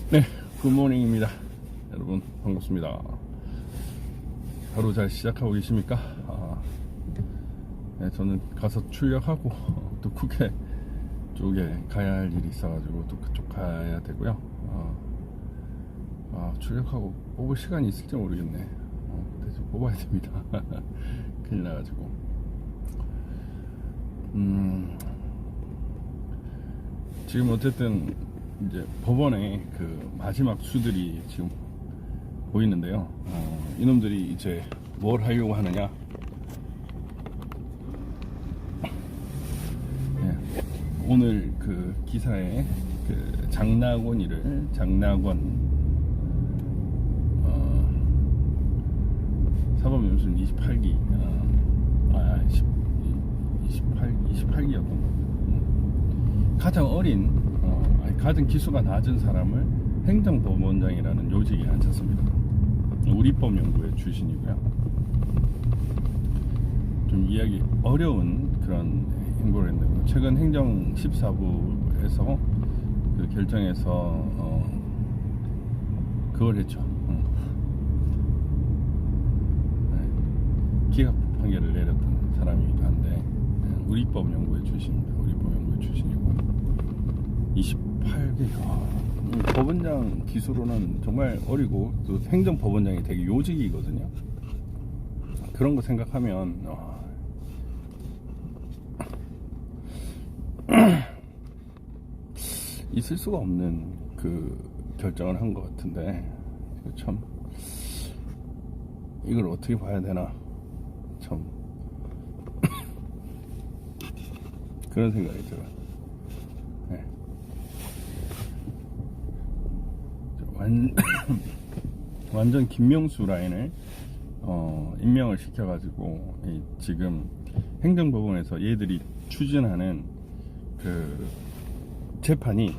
네, 굿모닝입니다. 여러분 반갑습니다. 하루 잘 시작하고 계십니까? 네, 저는 가서 출력하고 또 국회 쪽에 가야 할 일이 있어가지고 또 그쪽 가야 되고요. 출력하고 뽑을 시간이 있을지 모르겠네. 근데 좀 뽑아야 됩니다. 큰일 나가지고. 지금 어쨌든 이제 법원의 그 마지막 수들이 지금 보이는데요. 이놈들이 이제 뭘 하려고 하느냐. 네, 오늘 그 기사에 그 장낙원이를 장낙원 사법연수는 28기 28기였던 거. 가장 어린 가장 기수가 낮은 사람을 행정법원장이라는 요직에 앉혔습니다. 우리법연구회 출신이고요. 좀 이해하기 어려운 그런 행보를 했는데, 최근 행정 14부에서 그 결정해서 그걸 했죠. 기각 판결을 내렸던 사람이기도 한데, 우리법연구회 출신입니다. 우리법연구회 출신이고 28개. 법원장 기수로는 정말 어리고 또 행정법원장이 되게 요직이거든요. 그런 거 생각하면 있을 수가 없는 그 결정을 한 것 같은데, 참 이걸 어떻게 봐야 되나 참 그런 생각이 들어요. 네. 완전 김명수 라인을 임명을 시켜가지고 지금 행정법원에서 얘들이 추진하는 그 재판이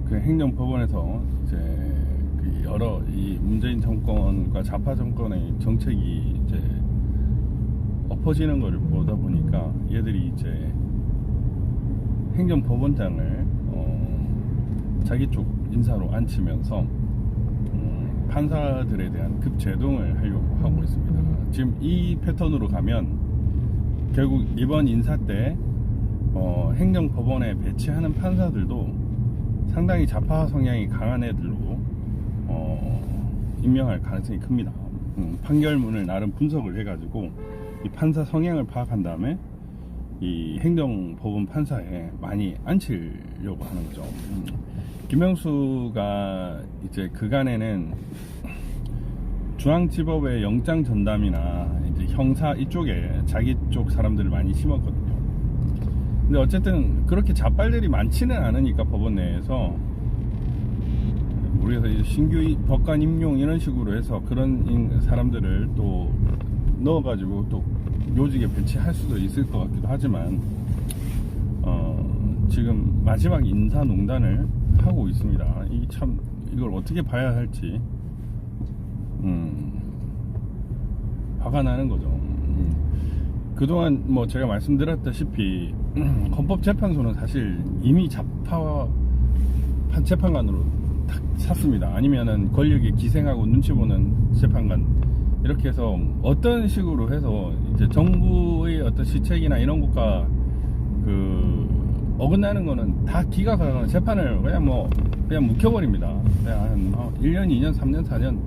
그 행정법원에서 이제 그 여러 이 문재인 정권과 좌파 정권의 정책이 이제 엎어지는 것을 보다 보니까 얘들이 이제 행정법원장을 자기 쪽 인사로 앉히면서 판사들에 대한 급제동을 하려고 하고 있습니다. 지금 이 패턴으로 가면 결국 이번 인사 때 행정법원에 배치하는 판사들도 상당히 좌파 성향이 강한 애들로 임명할 가능성이 큽니다. 판결문을 나름 분석을 해가지고 이 판사 성향을 파악한 다음에 이 행정법원 판사에 많이 앉히려고 하는 거죠. 김명수가 이제 그간에는 중앙지법의 영장 전담이나 이제 형사 이쪽에 자기 쪽 사람들을 많이 심었거든요. 근데 어쨌든 그렇게 좌빨들이 많지는 않으니까 법원 내에서 우리가 신규 법관 임용 이런 식으로 해서 그런 사람들을 또 넣어가지고 또 요직에 배치할 수도 있을 것 같기도 하지만 지금 마지막 인사농단을 하고 있습니다. 이 참 이걸 어떻게 봐야 할지 화가 나는 거죠. 그동안 뭐 제가 말씀드렸다시피 헌법재판소는 사실 이미 좌파 재판관으로 딱 샀습니다. 아니면은 권력에 기생하고 눈치 보는 재판관, 이렇게 해서 어떤 식으로 해서 이제 정부의 어떤 시책이나 이런 것과 그 어긋나는 거는 다 기각하거나 재판을 그냥 묵혀버립니다. 그냥 한 1년, 2년, 3년, 4년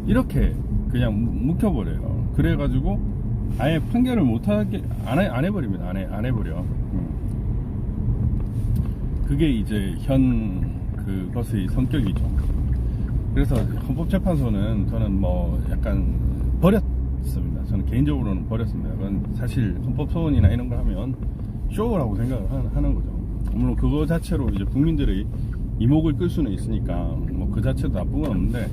이렇게 그냥 묵혀버려요. 그래가지고 아예 판결을 못하게 안 해버립니다. 안 해버려. 그게 이제 현 그것의 성격이죠. 그래서 헌법재판소는 저는 뭐 약간 버렸습니다. 저는 개인적으로는 버렸습니다. 그건 사실 헌법소원이나 이런 거 하면 쇼라고 생각을 하는 거죠. 물론 그거 자체로 이제 국민들의 이목을 끌 수는 있으니까 뭐 그 자체도 나쁜 건 없는데,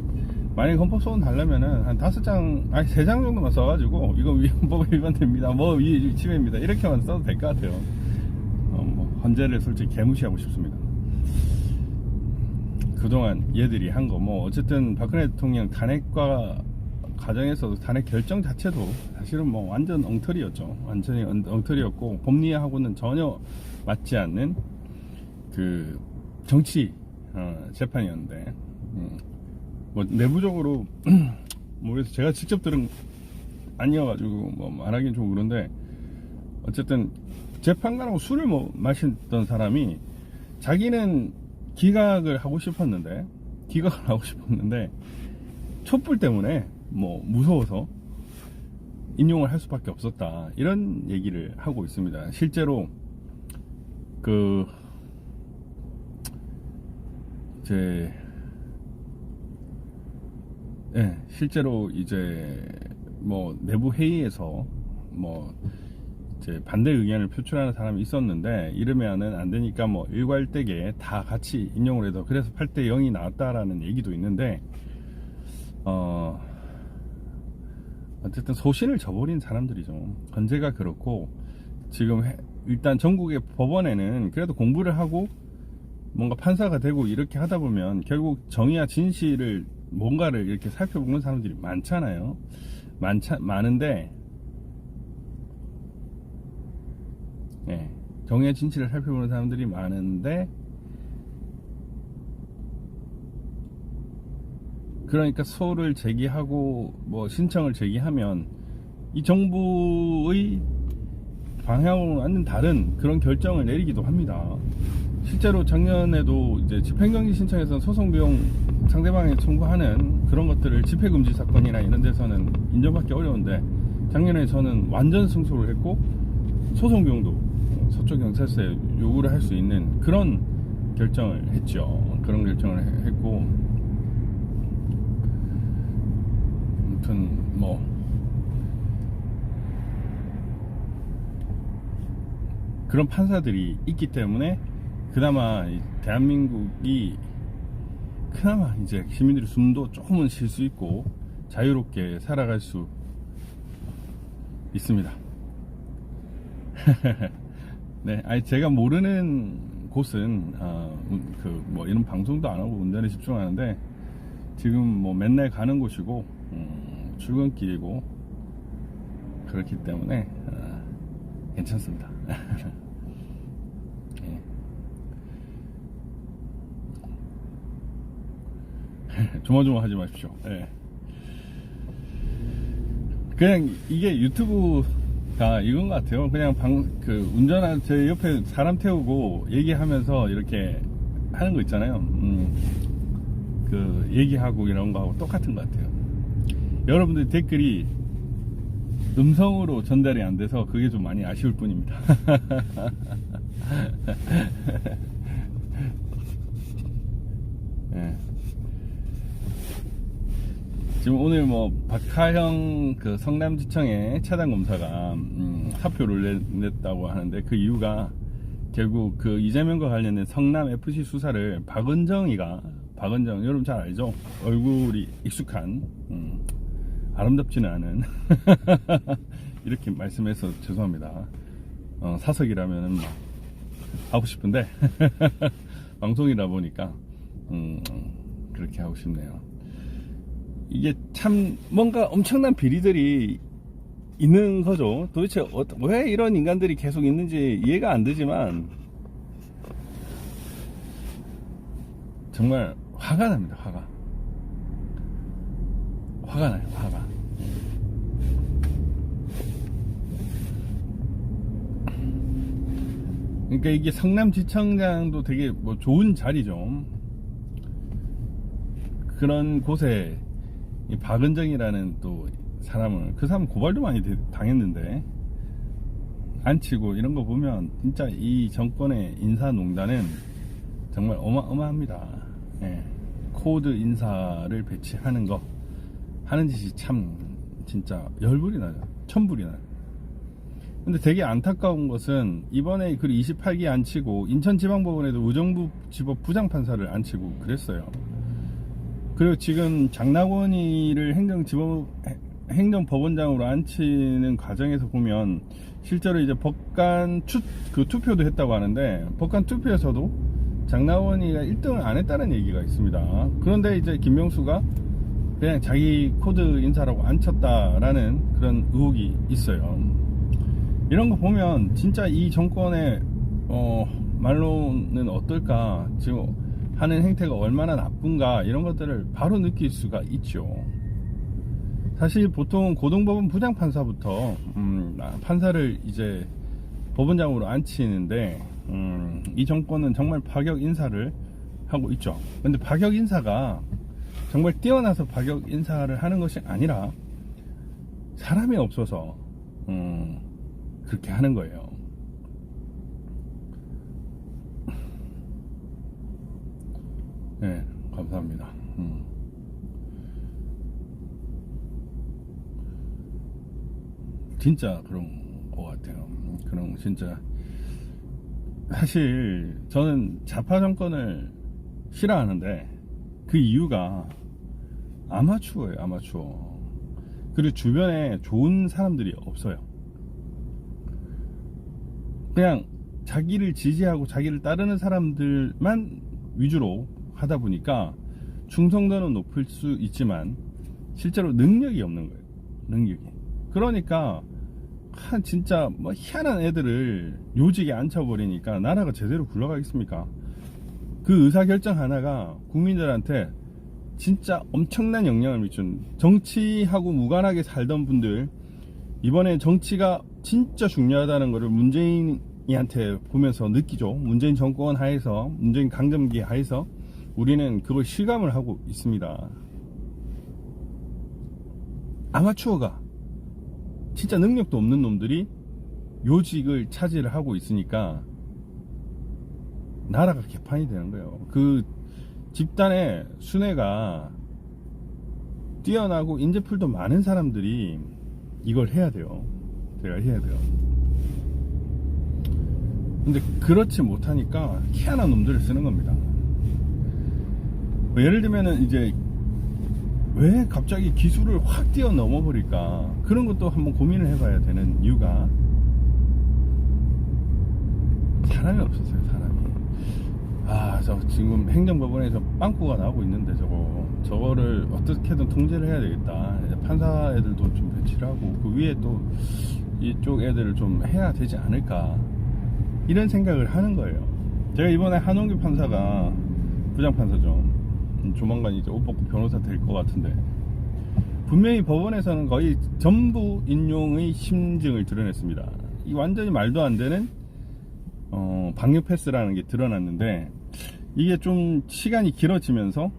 만약에 헌법소원 달려면은 한 5장, 아니 3장 정도만 써가지고 이거 헌법 위반됩니다, 뭐 위침해입니다 이렇게만 써도 될 것 같아요. 뭐 헌재를 솔직히 개무시하고 싶습니다. 그동안 얘들이 한 거 뭐 어쨌든 박근혜 대통령 탄핵과 과정에서도 탄핵 결정 자체도 사실은 뭐 완전 엉터리였죠. 완전히 엉터리였고 법리하고는 전혀 맞지 않는 그 정치 재판이었는데 뭐 내부적으로 모르겠어요. 제가 직접 들은 아니어가지고 뭐 말하기는 좀 그런데 어쨌든 재판관하고 술을 뭐 마셨던 사람이 자기는 기각을 하고 싶었는데 촛불 때문에 뭐 무서워서 인용을 할 수밖에 없었다 이런 얘기를 하고 있습니다. 실제로 실제로 이제 뭐 내부 회의에서 뭐 이제 반대 의견을 표출하는 사람이 있었는데 이러면은 안 되니까 뭐 일괄되게 다 같이 인용을 해서 그래서 8대 0이 나왔다라는 얘기도 있는데 어쨌든 소신을 저버린 사람들이죠. 헌재가 그렇고 지금 일단 전국의 법원에는 그래도 공부를 하고 뭔가 판사가 되고 이렇게 하다 보면 결국 정의와 진실을 뭔가를 이렇게 살펴보는 사람들이 많잖아요. 많은데 정의와 진실을 살펴보는 사람들이 많은데 그러니까 소를 제기하고 뭐 신청을 제기하면 이 정부의 방향으로는 완전 다른 그런 결정을 내리기도 합니다. 실제로 작년에도 이제 집행정지 신청에서 소송 비용 상대방에 청구하는 그런 것들을 집회금지 사건이나 이런 데서는 인정받기 어려운데 작년에 저는 완전 승소를 했고 소송 비용도 서쪽 경찰서에 요구를 할 수 있는 그런 결정을 했죠. 그런 결정을 했고 아무튼 뭐 그런 판사들이 있기 때문에 그나마 대한민국이 그나마 이제 시민들이 숨도 조금은 쉴 수 있고 자유롭게 살아갈 수 있습니다. 네, 아니 제가 모르는 곳은 뭐 이런 방송도 안 하고 운전에 집중하는데 지금 뭐 맨날 가는 곳이고 출근길이고 그렇기 때문에 괜찮습니다. 네. 조마조마 하지 마십시오. 네. 그냥 이게 유튜브가 이건 것 같아요. 그냥 운전한 제 옆에 사람 태우고 얘기하면서 이렇게 하는 거 있잖아요. 그 얘기하고 이런 거하고 똑같은 것 같아요. 여러분들 댓글이 음성으로 전달이 안 돼서 그게 좀 많이 아쉬울 뿐입니다. 네. 지금 오늘 뭐 박하형 그 성남지청의 차장검사가 사표를 냈다고 하는데 그 이유가 결국 그 이재명과 관련된 성남FC 수사를 박은정 여러분 잘 알죠? 얼굴이 익숙한 아름답지는 않은 이렇게 말씀해서 죄송합니다. 사석이라면은 막 하고 싶은데 방송이다 보니까 그렇게 하고 싶네요. 이게 참 뭔가 엄청난 비리들이 있는 거죠. 도대체 왜 이런 인간들이 계속 있는지 이해가 안 되지만 정말 화가 납니다. 화가 나요. 그러니까 이게 성남지청장도 되게 뭐 좋은 자리죠. 그런 곳에 이 박은정이라는 또 사람을 그 사람 고발도 많이 당했는데 앉히고 이런 거 보면 진짜 이 정권의 인사농단은 정말 어마어마합니다. 예. 코드 인사를 배치하는 거 하는 짓이 참 진짜 열불이 나요. 천불이 나요. 근데 되게 안타까운 것은 이번에 그 28기 앉히고 인천지방법원에도 의정부 지법 부장판사를 앉히고 그랬어요. 그리고 지금 장나권이를 행정법원장으로 앉히는 과정에서 보면 실제로 이제 법관 투표도 했다고 하는데, 법관 투표에서도 장나권이가 1등을 안 했다는 얘기가 있습니다. 그런데 이제 김명수가 그냥 자기 코드 인사라고 앉혔다라는 그런 의혹이 있어요. 이런 거 보면 진짜 이 정권의 말로는 어떨까, 지금 하는 행태가 얼마나 나쁜가, 이런 것들을 바로 느낄 수가 있죠. 사실 보통 고등법원 부장판사부터 판사를 이제 법원장으로 앉히는데, 이 정권은 정말 파격 인사를 하고 있죠. 근데 파격 인사가 정말 뛰어나서 파격 인사를 하는 것이 아니라 사람이 없어서 그렇게 하는 거예요. 네, 감사합니다. 진짜 그런 것 같아요. 그런, 진짜. 사실 저는 좌파 정권을 싫어하는데 그 이유가 아마추어예요. 아마추어. 그리고 주변에 좋은 사람들이 없어요. 그냥 자기를 지지하고 자기를 따르는 사람들만 위주로 하다 보니까 충성도는 높을 수 있지만 실제로 능력이 없는 거예요. 능력이. 그러니까 진짜 뭐 희한한 애들을 요직에 앉혀버리니까 나라가 제대로 굴러가겠습니까? 그 의사결정 하나가 국민들한테 진짜 엄청난 영향을 미친, 정치하고 무관하게 살던 분들, 이번에 정치가 진짜 중요하다는 것을 문재인이한테 보면서 느끼죠. 문재인 정권 하에서, 문재인 강점기 하에서 우리는 그걸 실감을 하고 있습니다. 아마추어가, 진짜 능력도 없는 놈들이 요직을 차지를 하고 있으니까 나라가 개판이 되는 거예요. 그 집단의 순회가 뛰어나고 인재풀도 많은 사람들이 이걸 해야 돼요. 제가 해야 돼요. 근데 그렇지 못하니까 희한한 놈들을 쓰는 겁니다. 뭐 예를 들면은 이제 왜 갑자기 기술을 확 뛰어넘어 버릴까, 그런 것도 한번 고민을 해봐야 되는 이유가 사람이 없었어요. 사람이. 저 지금 행정법원에서 빵꾸가 나고 있는데 저거를 어떻게든 통제를 해야 되겠다. 판사 애들도 좀 배치를 하고 그 위에 또 이쪽 애들을 좀 해야 되지 않을까, 이런 생각을 하는 거예요. 제가 이번에 한홍규 판사가 부장판사죠. 조만간 이제 옷 벗고 변호사 될 것 같은데, 분명히 법원에서는 거의 전부 인용의 심증을 드러냈습니다. 이 완전히 말도 안 되는 방역 패스라는 게 드러났는데, 이게 좀 시간이 길어지면서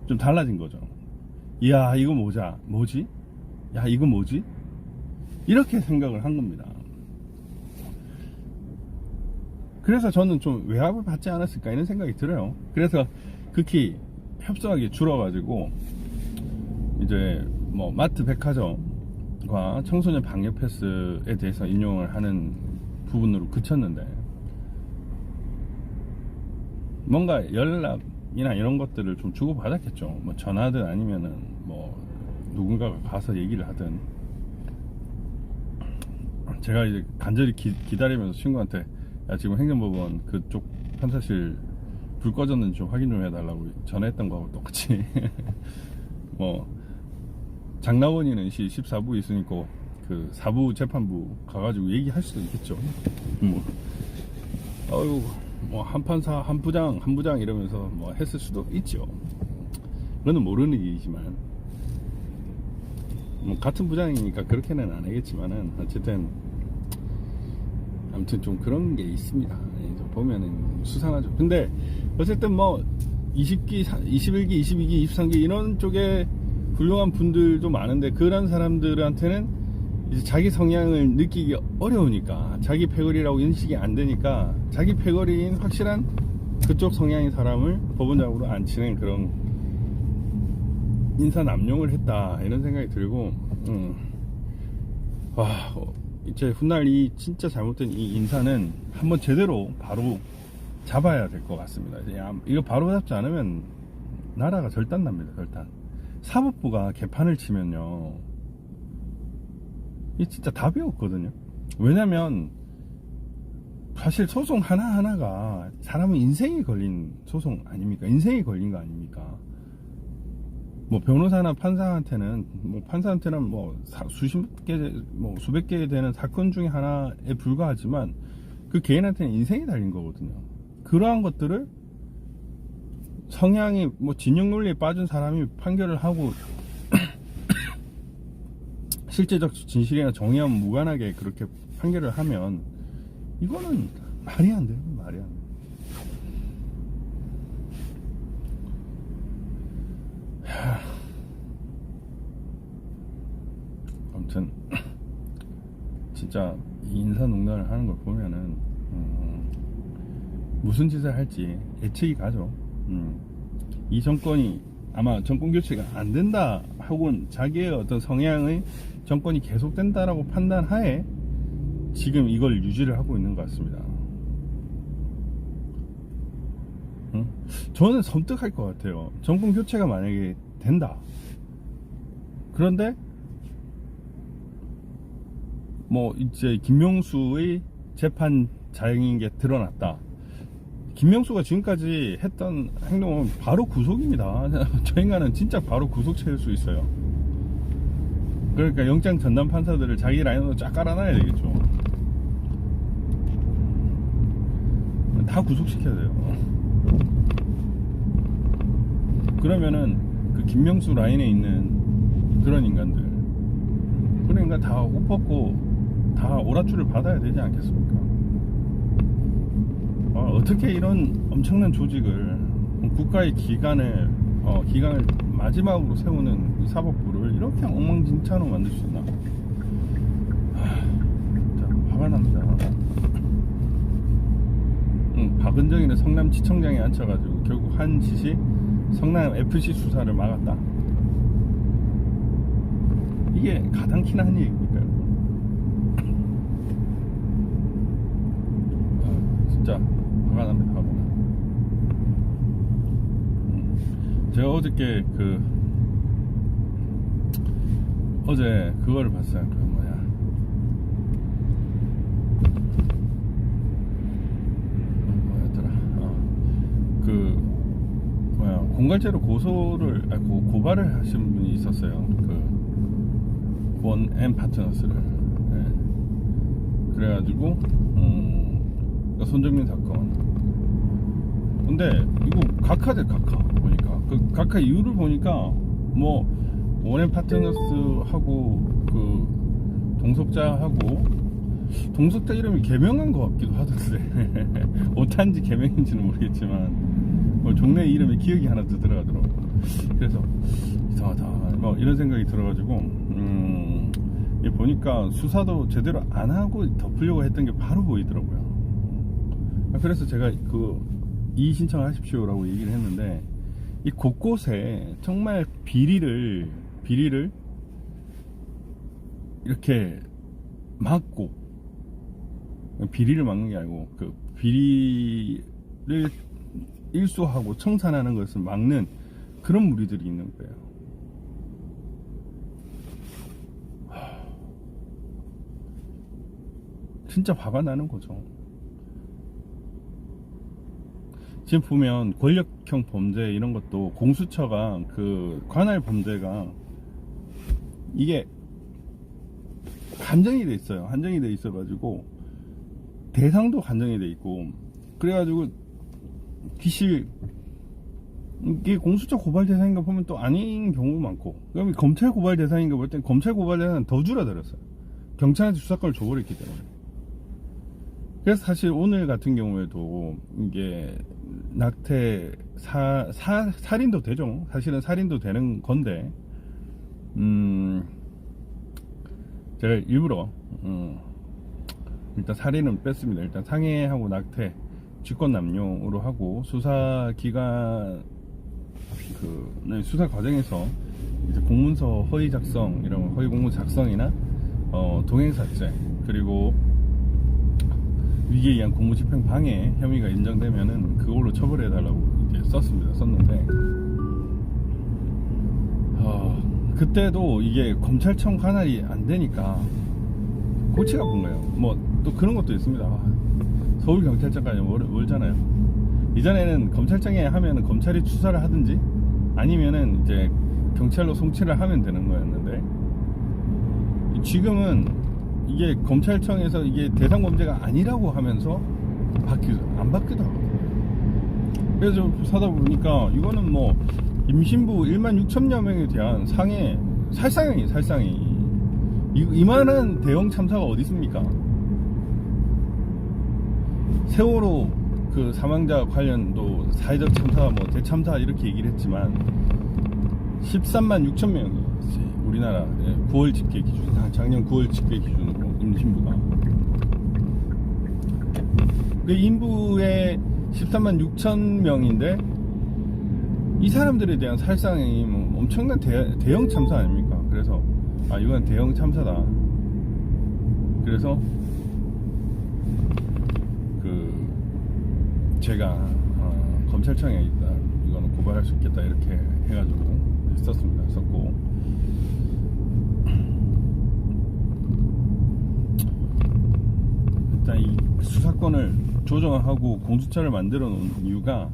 좀 달라진 거죠. 이야, 이거 뭐지? 야, 이거 뭐지? 이렇게 생각을 한 겁니다. 그래서 저는 좀 외압을 받지 않았을까, 이런 생각이 들어요. 그래서 극히 협소하게 줄어가지고 이제 뭐 마트 백화점과 청소년 방역 패스에 대해서 인용을 하는 부분으로 그쳤는데, 뭔가 연락이나 이런 것들을 좀 주고받았겠죠. 뭐 전화든 아니면은 뭐 누군가가 가서 얘기를 하든. 제가 이제 간절히 기다리면서 친구한테, 야, 지금 행정법원 그쪽 판사실 불 꺼졌는지 좀 확인 좀 해달라고 전화했던 거하고 똑같이 뭐 장나원이는 14부 있으니까 그 4부 재판부 가가지고 얘기할 수도 있겠죠. 뭐 한 판사 한 부장 이러면서 뭐 했을 수도 있죠. 그거는 모르는 일이지만, 뭐 같은 부장이니까 그렇게는 안 하겠지만은 어쨌든 아무튼 좀 그런 게 있습니다. 보면은 수상하죠. 근데 어쨌든 뭐 20기, 21기, 22기, 23기 이런 쪽에 훌륭한 분들도 많은데, 그런 사람들한테는 이제 자기 성향을 느끼기 어려우니까, 자기 패거리라고 인식이 안 되니까 자기 패거리인 확실한 그쪽 성향의 사람을 법원장으로 앉히는 그런 인사 남용을 했다, 이런 생각이 들고, 이제 훗날 이 진짜 잘못된 이 인사는 한번 제대로 바로 잡아야 될 것 같습니다. 이거 바로 잡지 않으면 나라가 절단납니다. 절단. 사법부가 개판을 치면요, 이 진짜 답이 없거든요. 왜냐면 사실 소송 하나하나가 사람은 인생이 걸린 소송 아닙니까? 인생이 걸린 거 아닙니까? 뭐 변호사나 판사한테는 뭐 수십 개, 뭐 수백 개 되는 사건 중에 하나에 불과하지만 그 개인한테는 인생이 달린 거거든요. 그러한 것들을 성향이 뭐 진영 논리에 빠진 사람이 판결을 하고 실제적 진실이나 정의와 무관하게 그렇게 판결을 하면 이거는 말이 안 돼요. 말이 안 돼요. 아무튼 진짜 이 인사농단을 하는 걸 보면은 무슨 짓을 할지 예측이 가죠. 이 정권이 아마 정권 교체가 안 된다 혹은 자기의 어떤 성향의 정권이 계속된다라고 판단하에 지금 이걸 유지를 하고 있는 것 같습니다. 저는 섬뜩할 것 같아요. 정권 교체가 만약에 된다. 그런데 뭐 이제 김명수의 재판 자행인 게 드러났다. 김명수가 지금까지 했던 행동은 바로 구속입니다. 저 인간은 진짜 바로 구속 채울 수 있어요. 그러니까 영장 전담 판사들을 자기 라인으로 쫙 깔아놔야 되겠죠. 다 구속시켜야 돼요. 그러면은 그 김명수 라인에 있는 그런 인간들, 그러니까 다 옷 벗고 다 오랏줄을 받아야 되지 않겠습니까? 어떻게 이런 엄청난 조직을, 국가의 기관을 마지막으로 세우는 이 사법부를 이렇게 엉망진창으로 만들 수 있나? 진짜 화가 납니다. 박은정이는 성남지청장에 앉혀가지고 결국 한 짓이 성남 FC 수사를 막았다. 이게 가당키나 한 얘기입니까? 진짜 화가 납니다. 화가 나. 제가 어저께 어제 그거를 봤어요. 공갈죄로 고발을 하신 분이 있었어요. 원 M 파트너스를. 네. 그래가지고 손정민 사건. 근데 이거 각하대 각하 보니까 각하 이유를 보니까 뭐 원M 파트너스하고 동석자 이름이 개명한 것 같기도 하던데 오탄지 개명인지는 모르겠지만 뭐 종래 이름에 기억이 하나 더 들어가더라고. 그래서 이상하다 뭐 이런 생각이 들어가지고 보니까 수사도 제대로 안 하고 덮으려고 했던 게 바로 보이더라고요. 그래서 제가 이의 신청을 하십시오라고 얘기를 했는데, 이 곳곳에 정말 비리를 이렇게 막고, 비리를 막는 게 아니고 비리를 일소하고 청산하는 것을 막는 그런 무리들이 있는 거예요. 진짜 화가 나는 거죠. 지금 보면 권력형 범죄 이런 것도 공수처가 관할 범죄가 이게 한정이 돼 있어요. 한정이 돼 있어가지고 대상도 한정이 돼 있고, 그래가지고 이게 공수처 고발 대상인가 보면 또 아닌 경우도 많고, 그다음에 검찰 고발 대상인가 볼 땐 검찰 고발 대상은 더 줄어들었어요. 경찰한테 수사권을 줘버렸기 때문에. 그래서 사실 오늘 같은 경우에도 이게 낙태 살인도 되죠. 사실은 살인도 되는 건데, 제가 일부러 일단 살인은 뺐습니다. 일단 상해하고 낙태 직권남용으로 하고, 수사기관 수사 과정에서 이제 공문서 허위 작성, 이런 허위 공문 작성이나 동행사죄, 그리고 위기에 의한 공무집행 방해 혐의가 인정되면은 그걸로 처벌해달라고 이제 썼는데, 그때도 이게 검찰청 관할이 안 되니까 골치가 아픈 거예요. 뭐 또 그런 것도 있습니다. 서울경찰청까지 멀잖아요. 이전에는 검찰청에 하면 검찰이 수사를 하든지 아니면은 이제 경찰로 송치를 하면 되는 거였는데, 지금은 이게 검찰청에서 이게 대상범죄가 아니라고 하면서 안 바뀌다. 그래서 좀 사다 보니까 이거는 뭐 임신부 16,000여 명에 대한 상해 살상이 이만한 대형 참사가 어디 있습니까? 세월호 그 사망자 관련도 사회적 참사, 뭐 대참사 이렇게 얘기를 했지만 13만 6천 명이 우리나라 9월 집계 기준, 작년 9월 집계 기준으로 임신부가 그 인부의 13만 6천 명인데 이 사람들에 대한 살상이 뭐 엄청난 대형 참사 아닙니까? 그래서 이건 대형 참사다. 그래서 제가 검찰청에 있다, 이거는 고발할 수 있겠다 이렇게 해가지고 썼고, 일단 이 수사권을 조정하고 공수처를 만들어 놓은 이유가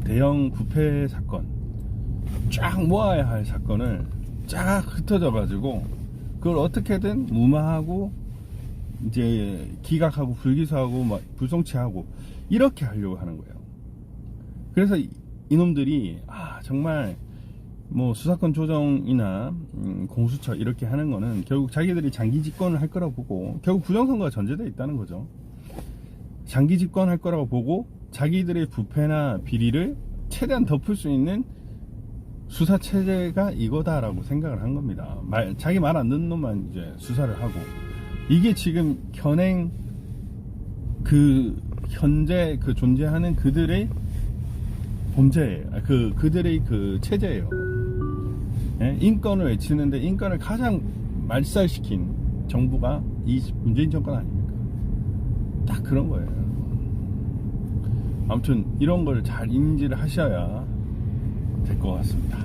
대형 부패 사건 쫙 모아야 할 사건을 쫙 흩어져 가지고 그걸 어떻게든 무마하고 이제 기각하고 불기소하고 막 불송치하고 이렇게 하려고 하는 거예요. 그래서 이놈들이 정말 뭐 수사권 조정이나 공수처 이렇게 하는 거는 결국 자기들이 장기 집권을 할 거라고 보고, 결국 부정선거가 전제되어 있다는 거죠. 장기 집권할 거라고 보고 자기들의 부패나 비리를 최대한 덮을 수 있는 수사 체제가 이거다라고 생각을 한 겁니다. 자기 말 안 듣는 놈만 이제 수사를 하고, 이게 지금 현재 존재하는 그들의 범죄예요. 그들의 체제예요. 예? 인권을 외치는데 인권을 가장 말살시킨 정부가 이 문재인 정권 아닙니까? 딱 그런 거예요. 아무튼 이런 걸 잘 인지를 하셔야 될 것 같습니다.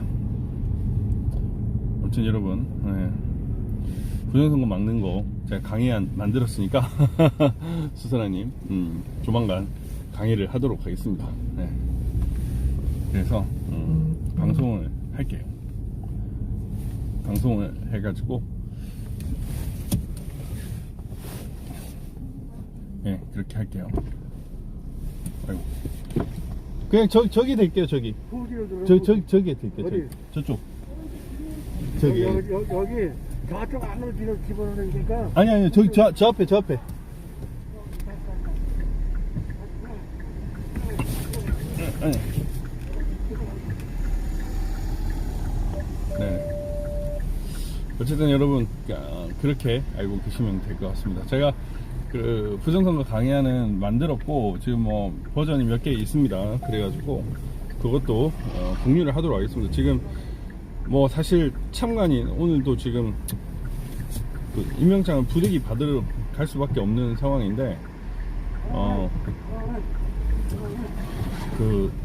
아무튼 여러분, 부정선거 막는 거 제가 강의안 만들었으니까 수사라님 조만간 강의를 하도록 하겠습니다. 네. 그래서 방송을 할게요. 방송을 해가지고 그렇게 할게요. 아이고. 그냥 저기 될게요. 저기 저기에 될게요. 저쪽. 저기 여기 저쪽 안으로 집어넣으니까. 아니 저기 저 앞에 네. 어쨌든 여러분 그렇게 알고 계시면 될 것 같습니다. 제가 그 부정선거 강의안은 만들었고 지금 뭐 버전이 몇 개 있습니다. 그래가지고 그것도 공유를 하도록 하겠습니다. 지금 뭐 사실 참관인 오늘도 지금 그 임명장을 부득이 받으러 갈 수밖에 없는 상황인데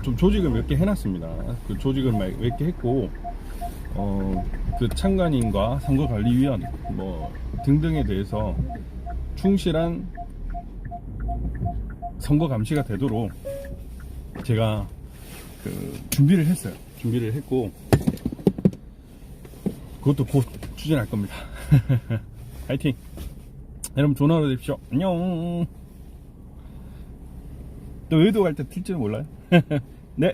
좀 조직을 몇 개 해놨습니다. 그 조직을 몇 개 했고 그 참관인과 선거관리위원 뭐 등등에 대해서 충실한 선거 감시가 되도록 제가 준비를 했어요. 준비를 했고 그것도 곧 추진할 겁니다. 화이팅! 여러분 좋은 하루 되십시오. 안녕. 또 의도 갈 때 튈지는 몰라요. 네.